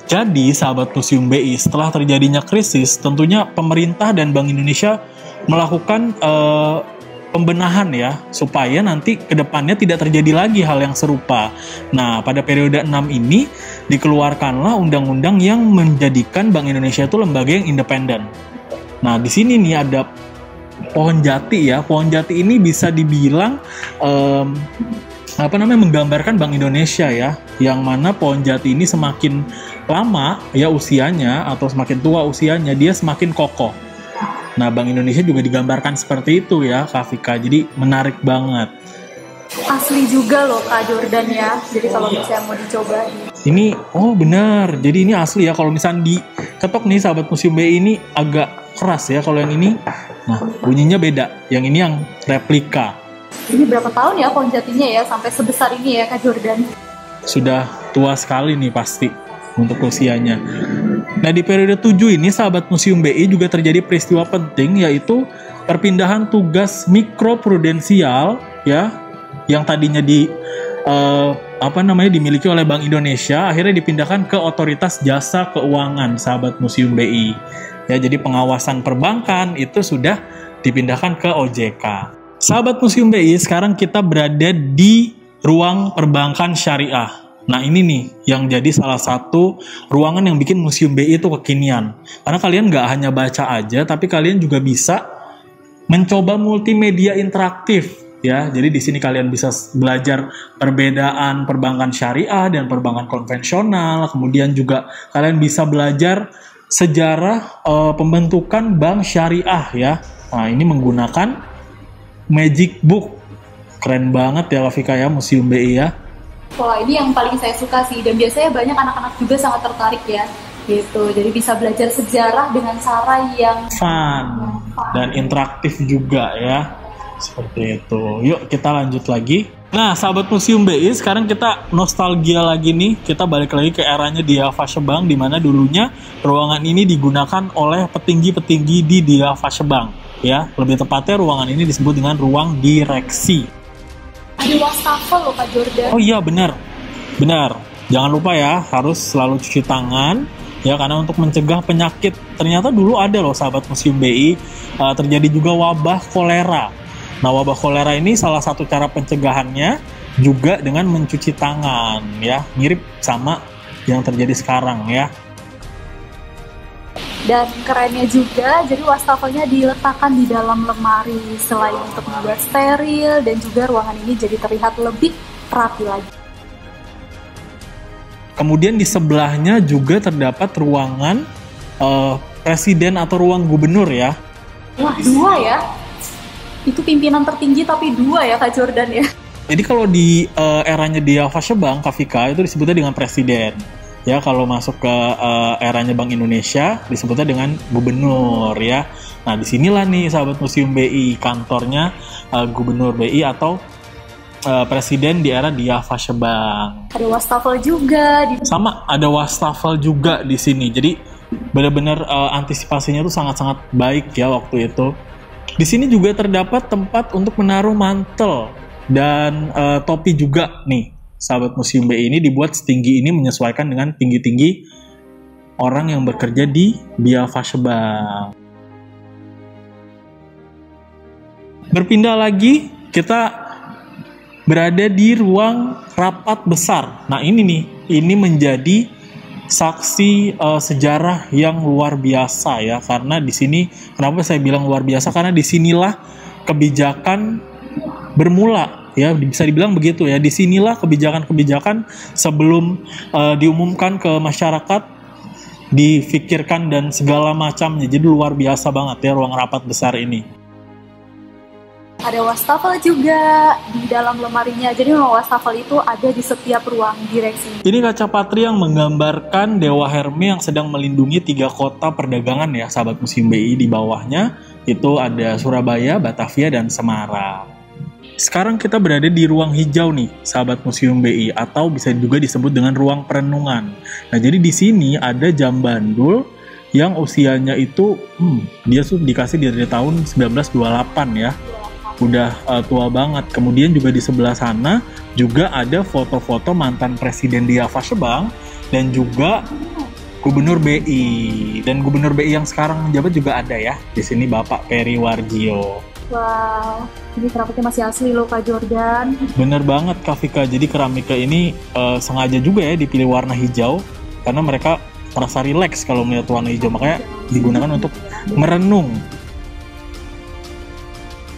Jadi, sahabat Museum BI, setelah terjadinya krisis, tentunya pemerintah dan Bank Indonesia melakukan pembenahan ya, supaya nanti ke depannya tidak terjadi lagi hal yang serupa. Nah, pada periode 6 ini dikeluarkanlah undang-undang yang menjadikan Bank Indonesia itu lembaga yang independen. Nah, di sini nih ada pohon jati ya. Pohon jati ini bisa dibilang menggambarkan Bank Indonesia ya, yang mana pohon jati ini semakin lama ya usianya atau semakin tua usianya, dia semakin kokoh. Nah, Bank Indonesia juga digambarkan seperti itu ya, Kak Vika. Jadi menarik banget. Asli juga loh Kak Jordan ya. Jadi kalau misalnya mau dicoba. Ini, oh benar. Jadi ini asli ya. Kalau misalnya diketok nih sahabat Museum BI, ini agak keras ya. Kalau yang ini, nah bunyinya beda. Yang ini yang replika. Ini berapa tahun ya pohon jatinya ya sampai sebesar ini ya Kak Jordan? Sudah tua sekali nih pasti untuk usianya. Nah, di periode 7 ini, sahabat Museum BI, juga terjadi peristiwa penting, yaitu perpindahan tugas mikroprudensial, ya, yang tadinya dimiliki oleh Bank Indonesia, akhirnya dipindahkan ke Otoritas Jasa Keuangan, sahabat Museum BI. Ya, jadi pengawasan perbankan itu sudah dipindahkan ke OJK. Sahabat Museum BI, sekarang kita berada di ruang perbankan syariah. Nah, ini nih yang jadi salah satu ruangan yang bikin Museum BI itu kekinian. Karena kalian nggak hanya baca aja, tapi kalian juga bisa mencoba multimedia interaktif ya. Jadi di sini kalian bisa belajar perbedaan perbankan syariah dan perbankan konvensional. Kemudian juga kalian bisa belajar sejarah pembentukan bank syariah ya. Nah, ini menggunakan Magic Book. Keren banget ya, Vika ya, Museum BI ya. Wah, ini yang paling saya suka sih, dan biasanya banyak anak-anak juga sangat tertarik ya, gitu. Jadi bisa belajar sejarah dengan cara yang fun dan interaktif juga ya, seperti itu. Yuk kita lanjut lagi. Nah, sahabat Museum BI, sekarang kita nostalgia lagi nih. Kita balik lagi ke eranya Diafase Bank, di mana dulunya ruangan ini digunakan oleh petinggi-petinggi di Diafase Bank. Ya, lebih tepatnya ruangan ini disebut dengan ruang direksi. Ada wastafel loh Pak Jordan. Oh iya, benar. Jangan lupa ya, harus selalu cuci tangan ya, karena untuk mencegah penyakit. Ternyata dulu ada loh sahabat Museum BI, terjadi juga wabah kolera. Nah, wabah kolera ini salah satu cara pencegahannya juga dengan mencuci tangan ya, mirip sama yang terjadi sekarang ya. Dan kerennya juga, jadi wastafelnya diletakkan di dalam lemari selain untuk membuat steril, dan juga ruangan ini jadi terlihat lebih rapi lagi. Kemudian di sebelahnya juga terdapat ruangan presiden atau ruang gubernur ya. Wah, 2 ya? Itu pimpinan tertinggi tapi 2 ya Kak Jordan ya? Jadi kalau di eranya Diafase Bank, Kak Vika, itu disebutnya dengan presiden. Ya, kalau masuk ke eranya Bank Indonesia disebutnya dengan gubernur ya. Nah, disinilah nih sahabat Museum BI kantornya gubernur BI atau presiden di era Diafase Bank. Ada wastafel juga. Sama, ada wastafel juga di sini. Jadi benar-benar antisipasinya tuh sangat-sangat baik ya waktu itu. Di sini juga terdapat tempat untuk menaruh mantel dan topi juga nih. Sahabat Museum BI, ini dibuat setinggi ini menyesuaikan dengan tinggi-tinggi orang yang bekerja di Diafase Bank. Berpindah lagi, kita berada di ruang rapat besar. Nah, ini nih, ini menjadi saksi sejarah yang luar biasa ya, karena di sini, kenapa saya bilang luar biasa? Karena disinilah kebijakan bermula. Ya, bisa dibilang begitu ya. Disinilah kebijakan-kebijakan sebelum diumumkan ke masyarakat, difikirkan dan segala macamnya. Jadi luar biasa banget ya ruang rapat besar ini. Ada wastafel juga di dalam lemarinya. Jadi wastafel itu ada di setiap ruang direksi. Ini kaca patri yang menggambarkan Dewa Herme yang sedang melindungi 3 kota perdagangan ya, sahabat Museum BI. Di bawahnya itu ada Surabaya, Batavia, dan Semarang. Sekarang kita berada di ruang hijau nih, sahabat Museum BI, atau bisa juga disebut dengan ruang perenungan. Nah, jadi di sini ada Jambandul yang usianya itu dia dikasih dari tahun 1928 ya. Udah tua banget. Kemudian juga di sebelah sana juga ada foto-foto mantan presiden Diafase Bank dan juga Gubernur BI, dan Gubernur BI yang sekarang menjabat juga ada ya. Di sini Bapak Peri Warjio. Wow, ini keramiknya masih asli loh Kak Jordan. Bener banget Kak Vika, jadi keramika ini sengaja juga ya dipilih warna hijau karena mereka merasa rileks kalau melihat warna hijau, makanya digunakan untuk merenung.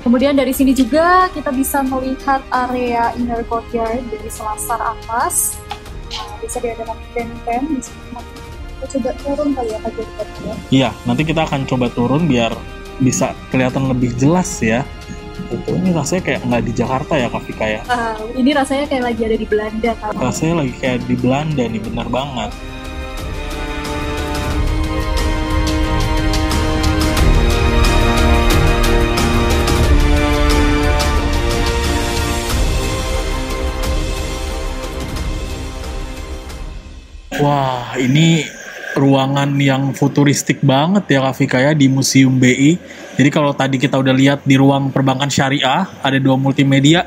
Kemudian dari sini juga kita bisa melihat area inner courtyard dari selasar atas. Nah, bisa dia ada pen-pen di sini. Kita coba turun kali ya Kak Jordan ya. Iya, nanti kita akan coba turun biar bisa kelihatan lebih jelas ya. Itu ini rasanya kayak nggak di Jakarta ya Kak Vika ya. Ini rasanya kayak lagi ada di Belanda kan. Rasanya lagi kayak di Belanda nih, bener banget. Wah, ini ruangan yang futuristik banget ya Kak Vika ya di Museum BI. Jadi kalau tadi kita udah lihat di ruang perbankan syariah ada 2 multimedia,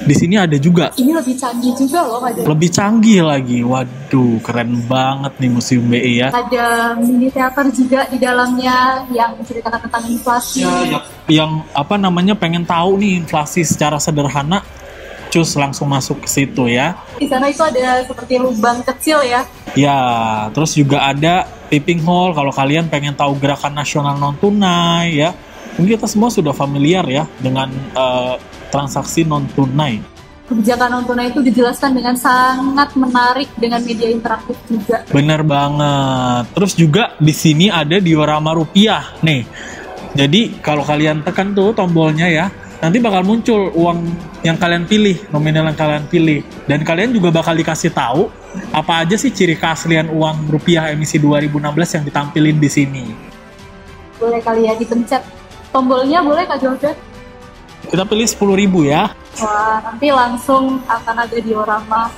di sini ada juga. Ini lebih canggih juga loh Kak Jordan. Lebih canggih lagi. Waduh, keren banget nih Museum BI ya. Ada mini teater juga di dalamnya yang menceritakan tentang inflasi. Ya, yang apa namanya pengen tahu nih inflasi secara sederhana, cus langsung masuk ke situ ya. Di sana itu ada seperti lubang kecil ya. Ya, terus juga ada tipping hall kalau kalian pengen tahu gerakan nasional non tunai ya. Mungkin kita semua sudah familiar ya dengan transaksi non tunai. Kebijakan non tunai itu dijelaskan dengan sangat menarik dengan media interaktif juga. Bener banget. Terus juga di sini ada diorama rupiah nih. Jadi kalau kalian tekan tuh tombolnya ya, nanti bakal muncul uang yang kalian pilih, nominal yang kalian pilih. Dan kalian juga bakal dikasih tahu apa aja sih ciri keaslian uang rupiah emisi 2016 yang ditampilin di sini. Boleh kali ya dipencet tombolnya, boleh Kak Jordan? Kita pilih 10.000 ya. Wah, nanti langsung akan ada diorama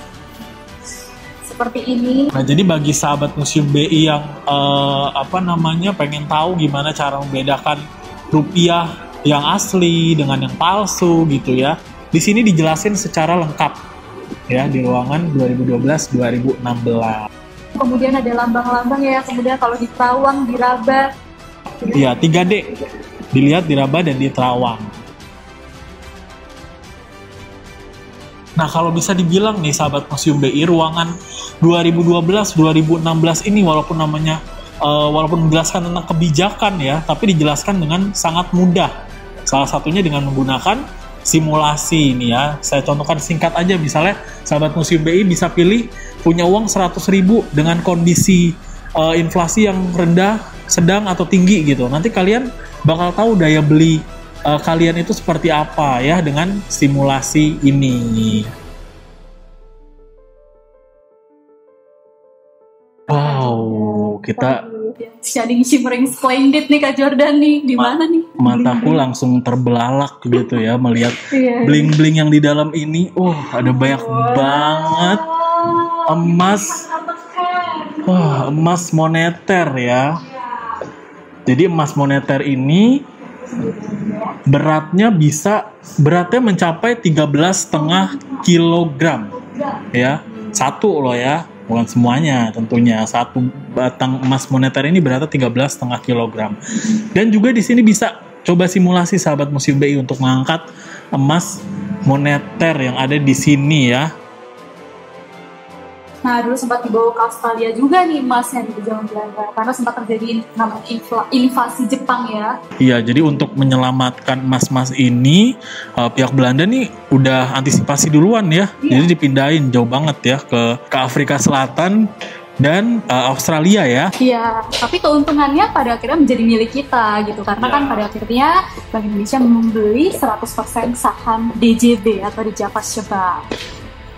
seperti ini. Nah, jadi bagi sahabat Museum BI yang pengen tahu gimana cara membedakan rupiah yang asli dengan yang palsu gitu ya. Di sini dijelasin secara lengkap ya di ruangan 2012-2016. Kemudian ada lambang-lambang ya, kemudian kalau di Terawang, di Raba. Iya, 3D. Dilihat di Raba dan di Terawang. Nah, kalau bisa dibilang nih sahabat Museum BI, ruangan 2012-2016 ini walaupun namanya walaupun menjelaskan tentang kebijakan ya, tapi dijelaskan dengan sangat mudah. Salah satunya dengan menggunakan simulasi ini ya. Saya contohkan singkat aja, misalnya sahabat Museum BI bisa pilih punya uang 100.000 dengan kondisi inflasi yang rendah, sedang atau tinggi gitu. Nanti kalian bakal tahu daya beli kalian itu seperti apa ya dengan simulasi ini. Wow, kita Shining Shimmering Splendid nih Kak Jordan nih, di mana nih? Mataku langsung terbelalak gitu ya melihat bling-bling yang di dalam ini. Ada banyak banget emas. Wah, emas moneter ya. Jadi emas moneter ini beratnya mencapai 13,5 kilogram ya. Satu loh ya, bukan semuanya tentunya. Satu batang emas moneter ini beratnya 13,5 kilogram. Dan juga di sini bisa coba simulasi sahabat Museum BI untuk mengangkat emas moneter yang ada di sini ya. Nah, dulu sempat dibawa ke Australia juga nih emasnya di zaman Belanda, karena sempat terjadi namanya invasi Jepang ya. Iya, jadi untuk menyelamatkan emas-emas ini, pihak Belanda nih udah antisipasi duluan ya. Jadi dipindahin jauh banget ya ke Afrika Selatan dan Australia ya. Iya, tapi keuntungannya pada akhirnya menjadi milik kita gitu, karena kan pada akhirnya Bank Indonesia membeli 100% saham DJB atau di Javasche Bank.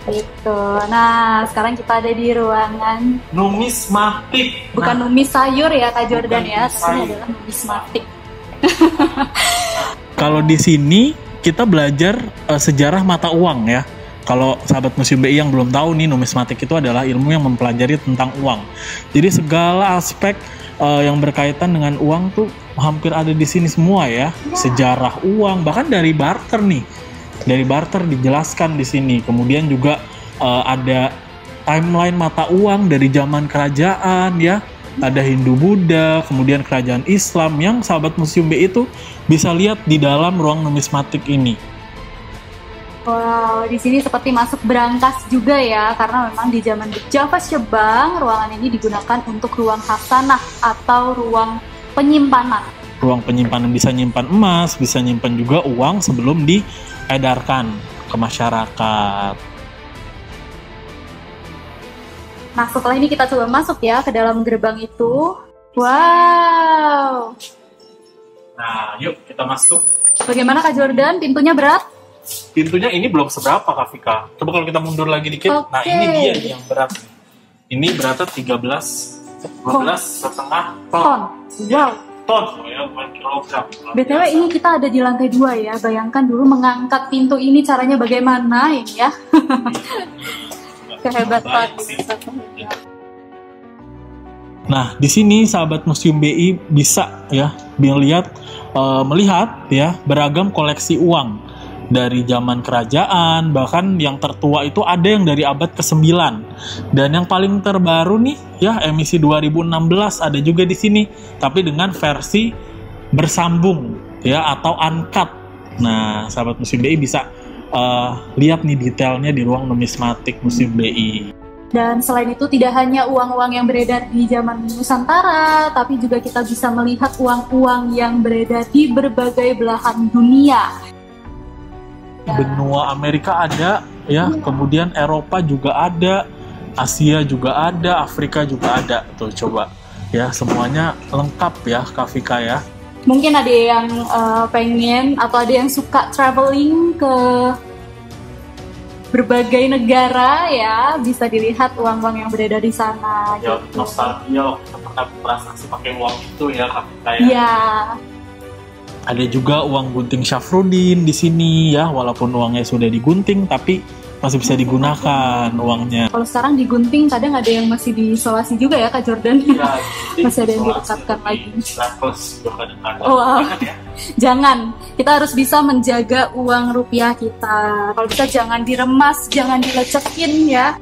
Gitu. Nah, sekarang kita ada di ruangan numismatik. Bukan numis sayur ya Kak Jordan ya, ini adalah numismatik. Kalau di sini kita belajar sejarah mata uang ya. Kalau sahabat Museum BI yang belum tahu nih, numismatik itu adalah ilmu yang mempelajari tentang uang. Jadi segala aspek yang berkaitan dengan uang tuh hampir ada di sini semua ya. Sejarah uang, bahkan dari barter nih. Dari barter dijelaskan di sini. Kemudian juga ada timeline mata uang dari zaman kerajaan ya. ada Hindu Buddha, kemudian kerajaan Islam yang sahabat Museum BI itu bisa lihat di dalam ruang numismatik ini. Wow, di sini seperti masuk berangkas juga ya, karena memang di zaman Java Shebang, ruangan ini digunakan untuk ruang khasanah atau ruang penyimpanan. Ruang penyimpanan bisa nyimpan emas, bisa nyimpan juga uang sebelum diedarkan ke masyarakat. Nah, setelah ini kita coba masuk ya ke dalam gerbang itu. Wow. Nah, yuk kita masuk. Bagaimana Kak Jordan? Pintunya berat? Pintunya ini belum seberapa Kak Vika. Coba kalau kita mundur lagi dikit. Oke. Nah, ini dia nih yang berat. Ini beratnya 12,5 ton. Wow. Ton, ya, bukan kilogram. BTW ini kita ada di lantai 2 ya. Bayangkan dulu mengangkat pintu ini caranya bagaimana ini ya. Kehebatan. Nah, di sini sahabat Museum BI bisa ya melihat ya beragam koleksi uang dari zaman kerajaan, bahkan yang tertua itu ada yang dari abad ke-9. Dan yang paling terbaru nih ya emisi 2016 ada juga di sini, tapi dengan versi bersambung ya atau uncut. Nah, sahabat Museum BI bisa lihat nih detailnya di ruang numismatik Museum BI. Dan selain itu tidak hanya uang-uang yang beredar di zaman Nusantara, tapi juga kita bisa melihat uang-uang yang beredar di berbagai belahan dunia. Benua Amerika ada ya, kemudian Eropa juga ada, Asia juga ada, Afrika juga ada. Tuh coba ya, semuanya lengkap ya Kak Vika ya. Mungkin ada yang pengen atau ada yang suka traveling ke berbagai negara ya, bisa dilihat uang-uang yang beredar di sana. Ya, gitu. nostalgia kita pernah transaksi pakai uang itu ya Kak Vika ya. Iya. Ada juga uang gunting Syafruddin di sini ya, walaupun uangnya sudah digunting tapi masih bisa digunakan uangnya. Kalau sekarang digunting kadang ada yang masih diisolasi juga ya Kak Jordan. Ya, masih ada yang direkatkan lagi. Oh, wow. Ya? Jangan, kita harus bisa menjaga uang rupiah kita. Kalau bisa jangan diremas, jangan dilecekin ya.